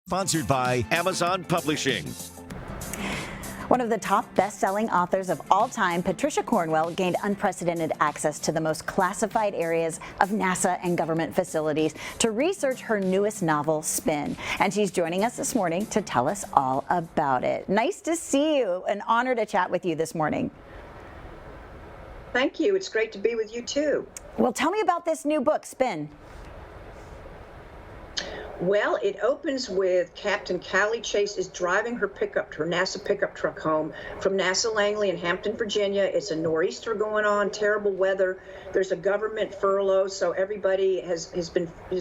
Sponsored by Amazon Publishing. One of the top best-selling authors of all time, Patricia Cornwell, gained unprecedented access to the most classified areas of NASA and government facilities to research her newest novel, Spin. And she's joining us this morning to tell us all about it. Nice to see you. An honor to chat with you this morning. Thank you. It's great to be with you, too. Well, tell me about this new book, Spin. Well, it opens with Captain Calli Chase is driving her NASA pickup truck home from NASA Langley in Hampton, Virginia. It's a nor'easter going on, terrible weather. There's a government furlough, so everybody has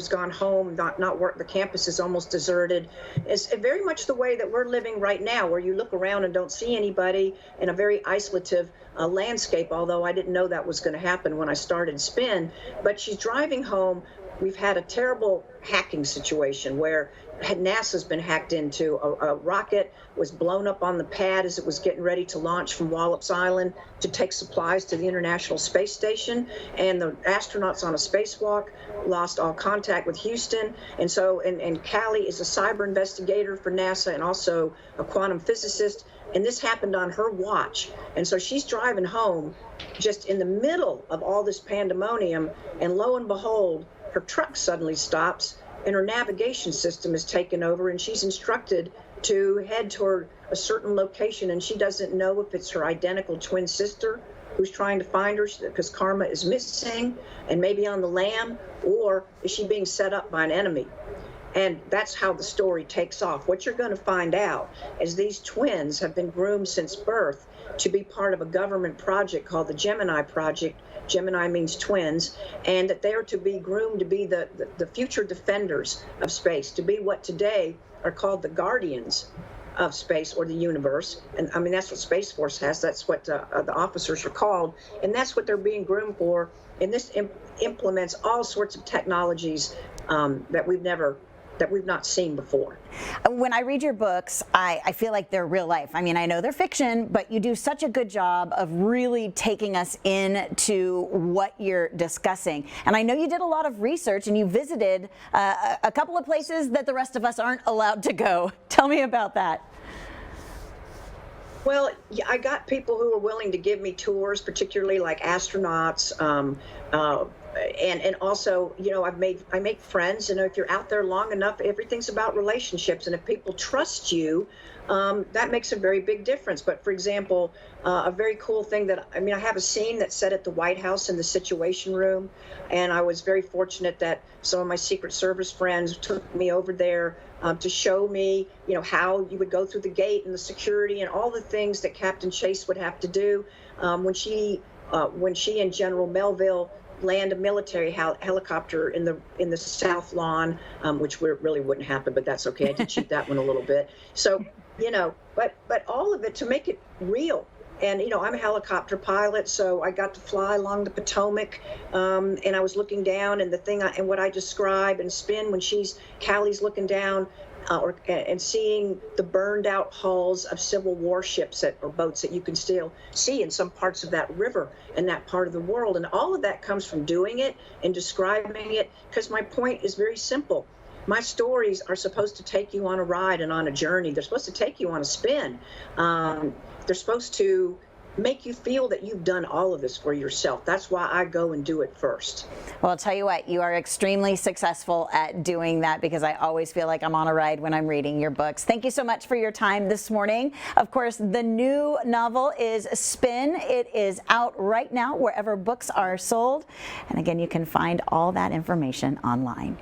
gone home, not work. The campus is almost deserted. It's very much the way that we're living right now, where you look around and don't see anybody in a very isolative landscape, although I didn't know that was going to happen when I started Spin. But she's driving home. We've had a terrible hacking situation where NASA's been hacked into. A rocket was blown up on the pad as it was getting ready to launch from Wallops Island to take supplies to the International Space Station. And the astronauts on a spacewalk lost all contact with Houston. And Calli is a cyber investigator for NASA and also a quantum physicist. And this happened on her watch. And so she's driving home just in the middle of all this pandemonium. And lo and behold, her truck suddenly stops and her navigation system is taken over, and she's instructed to head toward a certain location, and she doesn't know if it's her identical twin sister who's trying to find her because Karma is missing and maybe on the lam, or is she being set up by an enemy? And that's how the story takes off. What you're going to find out is these twins have been groomed since birth to be part of a government project called the Gemini Project. Gemini means twins, and that they are to be groomed to be the future defenders of space, to be what today are called the guardians of space or the universe. And I mean, that's what Space Force has. That's what the officers are called, and that's what they're being groomed for. And this implements all sorts of technologies that we've not seen before. When I read your books, I feel like they're real life. I mean, I know they're fiction, but you do such a good job of really taking us into what you're discussing. And I know you did a lot of research and you visited a couple of places that the rest of us aren't allowed to go. Tell me about that. Well, I got people who were willing to give me tours, particularly like astronauts, and also, you know, I make friends, and if you're out there long enough, everything's about relationships, and if people trust you, that makes a very big difference. But for example, a very cool thing I have a scene that's set at the White House in the Situation Room, and I was very fortunate that some of my Secret Service friends took me over there to show me, you know, how you would go through the gate and the security and all the things that Captain Chase would have to do when she and General Melville land a military helicopter in the South Lawn, which really wouldn't happen, but that's okay. I did cheat that one a little bit. So, you know, but all of it to make it real. And, you know, I'm a helicopter pilot, so I got to fly along the Potomac, and I was looking down, and and what I describe and Spin when Calli's looking down and seeing the burned out hulls of civil warships or boats that you can still see in some parts of that river in that part of the world. And all of that comes from doing it and describing it, because my point is very simple. My stories are supposed to take you on a ride and on a journey. They're supposed to take you on a spin. They're supposed to make you feel that you've done all of this for yourself. That's why I go and do it first. Well, I'll tell you what, you are extremely successful at doing that, because I always feel like I'm on a ride when I'm reading your books. Thank you so much for your time this morning. Of course, the new novel is Spin. It is out right now wherever books are sold. And again, you can find all that information online.